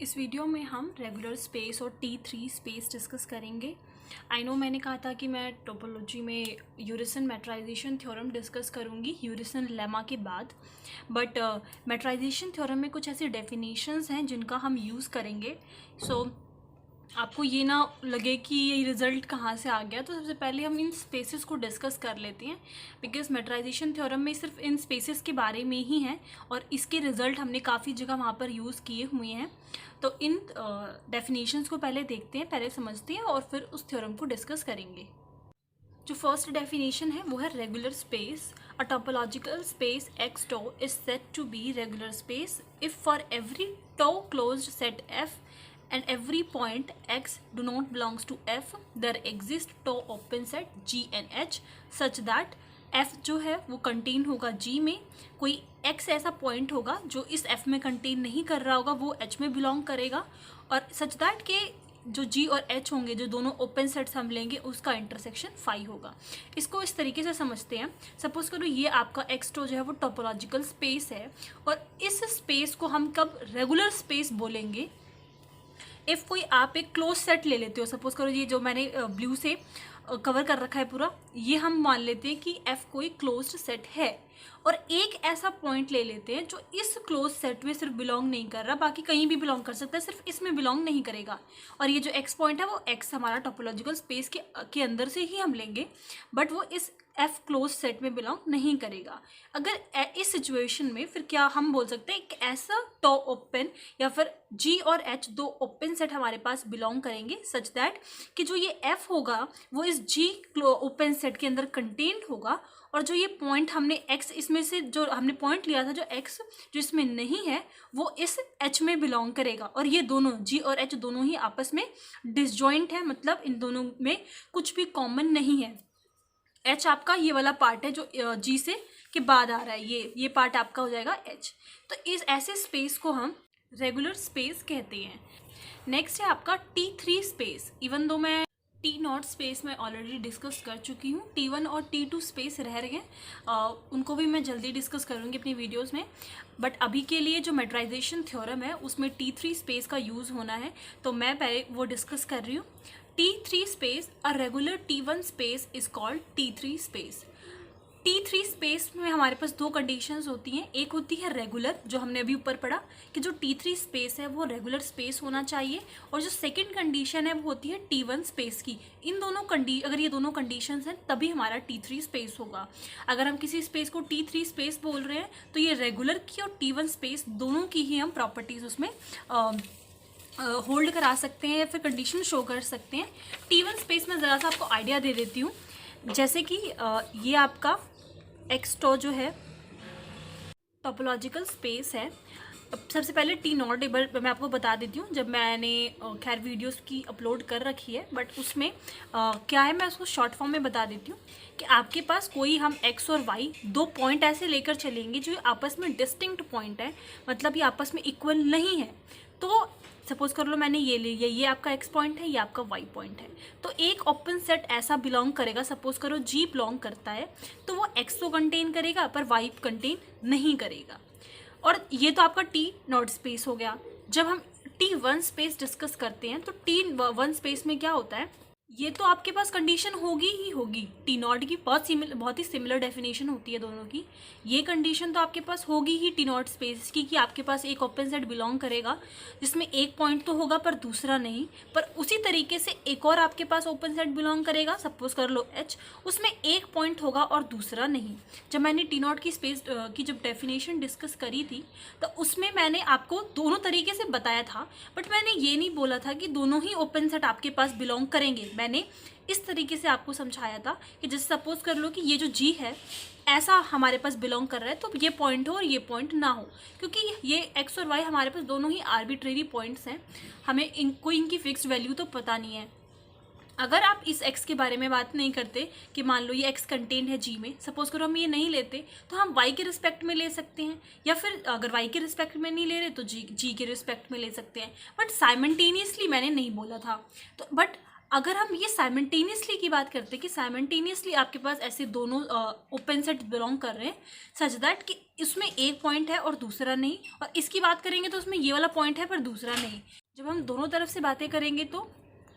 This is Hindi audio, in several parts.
इस वीडियो में हम रेगुलर स्पेस और T3 स्पेस डिस्कस करेंगे। आई नो मैंने कहा था कि मैं टोपोलॉजी में यूरिसन मैट्राइजेशन थ्योरम डिस्कस करूंगी यूरिसन लेमा के बाद, बट मैट्राइजेशन थ्योरम में कुछ ऐसी डेफिनेशंस हैं जिनका हम यूज़ करेंगे। सो आपको ये ना लगे कि ये रिज़ल्ट कहाँ से आ गया, तो सबसे पहले हम इन स्पेसेस को डिस्कस कर लेते हैं, बिकॉज मैट्राइजेशन थ्योरम में सिर्फ इन स्पेसेस के बारे में ही है और इसके रिज़ल्ट हमने काफ़ी जगह वहाँ पर यूज़ किए हुए हैं। तो इन डेफिनेशंस को पहले देखते हैं, पहले समझते हैं और फिर उस थ्योरम को डिस्कस करेंगे। जो फर्स्ट डेफिनेशन है वो है regular space. A topological space X tau is said to be regular space if for every tau closed set F and every point x do not belongs to f there exist tau open set g and h such that f जो है वो कंटेन होगा g में, कोई x ऐसा पॉइंट होगा जो इस f में कंटेन नहीं कर रहा होगा वो h में बिलोंग करेगा, और सच दैट के जो g और h होंगे जो दोनों ओपन सेट्स हम लेंगे उसका इंटरसेक्शन फाई होगा। इसको इस तरीके से समझते हैं, सपोज करो ये आपका x टो जो है वो टोपोलॉजिकल स्पेस है और इस स्पेस को हम कब रेगुलर स्पेस बोलेंगे, इफ़ कोई आप एक क्लोज सेट ले लेते हो, सपोज करो ये जो मैंने ब्लू से कवर कर रखा है पूरा, ये हम मान लेते हैं कि f कोई क्लोज्ड सेट है और एक ऐसा पॉइंट ले लेते हैं जो इस क्लोज सेट में सिर्फ बिलोंग नहीं कर रहा, बाकी कहीं भी बिलोंग कर सकता है, सिर्फ इसमें बिलोंग नहीं करेगा। और ये जो x पॉइंट है वो x हमारा टोपोलॉजिकल स्पेस के अंदर से ही हम लेंगे, बट वो इस f क्लोज सेट में बिलोंग नहीं करेगा। अगर इस सिचुएशन में फिर क्या हम बोल सकते हैं, एक ऐसा टो ओपन या फिर g और h दो ओपन सेट हमारे पास बिलोंग करेंगे सच दैट कि जो ये f होगा वो इस g ओपन सेट के अंदर कंटेन्ड होगा, और जो ये पॉइंट हमने x इसमें से जो हमने पॉइंट लिया था जो x जो इसमें नहीं है वो इस h में बिलोंग करेगा, और ये दोनों g और h दोनों ही आपस में डिसजॉइंट है, मतलब इन दोनों में कुछ भी कॉमन नहीं है। h आपका ये वाला पार्ट है जो g से के बाद आ रहा है, ये पार्ट आपका हो जाएगा h। तो इस ऐसे स्पेस को हम रेगुलर स्पेस कहते हैं। नेक्स्ट है आपका T3 स्पेस। इवन दो मैं T0 स्पेस में ऑलरेडी डिस्कस कर चुकी हूँ, T1 और T2 स्पेस रह रहे हैं, उनको भी मैं जल्दी डिस्कस करूँगी अपनी वीडियोस में, बट अभी के लिए जो मैट्राइजेशन थ्योरम है उसमें T3 स्पेस का यूज़ होना है, तो मैं पहले वो डिस्कस कर रही हूँ। T3 space a regular T1 space is called T3 space. T3 space में हमारे पास दो कंडीशंस होती हैं, एक होती है रेगुलर जो हमने अभी ऊपर पढ़ा कि जो T3 स्पेस है वो रेगुलर स्पेस होना चाहिए, और जो सेकंड कंडीशन है वो होती है T1 स्पेस की। इन दोनों अगर ये दोनों कंडीशंस हैं तभी हमारा T3 स्पेस होगा। अगर हम किसी स्पेस को T3 स्पेस बोल रहे हैं तो ये रेगुलर की और T1 स्पेस दोनों की ही हम प्रॉपर्टीज़ उसमें होल्ड करा सकते हैं या फिर कंडीशन शो कर सकते हैं। T1 स्पेस में ज़रा सा आपको आइडिया दे देती हूँ, जैसे कि ये आपका एक्स टो जो है टोपोलॉजिकल स्पेस है। अब सबसे पहले T0 टेबल मैं आपको बता देती हूँ, जब मैंने खैर वीडियोस की अपलोड कर रखी है, बट उसमें क्या है मैं उसको शॉर्ट फॉर्म में बता देती हूँ कि आपके पास कोई हम x और y दो पॉइंट ऐसे लेकर चलेंगे जो आपस में डिस्टिंक्ट पॉइंट है, मतलब ये आपस में इक्वल नहीं है। तो सपोज कर लो मैंने ये ले लिया, ये आपका x पॉइंट है, ये आपका y पॉइंट है, तो एक ओपन सेट ऐसा बिलोंग करेगा, सपोज करो g बिलोंग करता है तो वो x को कंटेन करेगा पर y कंटेन नहीं करेगा, और ये तो आपका T0 स्पेस हो गया। जब हम T1 स्पेस डिस्कस करते हैं तो T1 स्पेस में क्या होता है, ये तो आपके पास कंडीशन होगी ही होगी। T0 की बहुत ही सिमिलर डेफिनेशन होती है दोनों की। ये कंडीशन तो आपके पास होगी ही T0 स्पेस की कि आपके पास एक ओपन सेट बिलोंग करेगा जिसमें एक पॉइंट तो होगा पर दूसरा नहीं, पर उसी तरीके से एक और आपके पास ओपन सेट बिलोंग करेगा, सपोज कर लो H, उसमें एक पॉइंट होगा और दूसरा नहीं। जब मैंने T0 की स्पेस की जब डेफिनेशन डिस्कस करी थी तो उसमें मैंने आपको दोनों तरीके से बताया था, बट मैंने ये नहीं बोला था कि दोनों ही ओपन सेट आपके पास बिलोंग करेंगे। मैंने इस तरीके से आपको समझाया था कि जैसे सपोज कर लो कि ये जो G है ऐसा हमारे पास बिलोंग कर रहा है, तो ये पॉइंट हो और ये पॉइंट ना हो, क्योंकि ये x और y हमारे पास दोनों ही आर्बिट्रेरी पॉइंट्स हैं, हमें इनकी फिक्स्ड वैल्यू तो पता नहीं है। अगर आप इस x के बारे में बात नहीं करते कि मान लो ये x कंटेंट है G में, सपोज करो हम ये नहीं लेते तो हम y के रिस्पेक्ट में ले सकते हैं, या फिर अगर y के रिस्पेक्ट में नहीं ले रहे तो G के रिस्पेक्ट में ले सकते हैं, बट साइमल्टेनियसली मैंने नहीं बोला था। तो बट अगर हम ये साइमल्टेनियसली की बात करते हैं कि साइमल्टेनियसली आपके पास ऐसे दोनों ओपन सेट बिलोंग कर रहे हैं सच दैट कि इसमें एक पॉइंट है और दूसरा नहीं, और इसकी बात करेंगे तो उसमें ये वाला पॉइंट है पर दूसरा नहीं, जब हम दोनों तरफ से बातें करेंगे तो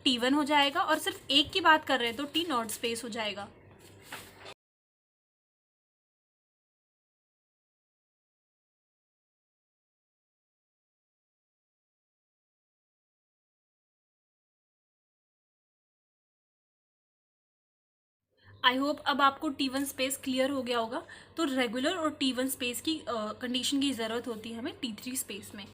T1 हो जाएगा, और सिर्फ एक की बात कर रहे हैं तो T नॉट स्पेस हो जाएगा। आई होप अब आपको T1 स्पेस क्लियर हो गया होगा। तो रेगुलर और T1 स्पेस की कंडीशन की ज़रूरत होती है हमें T3 स्पेस में।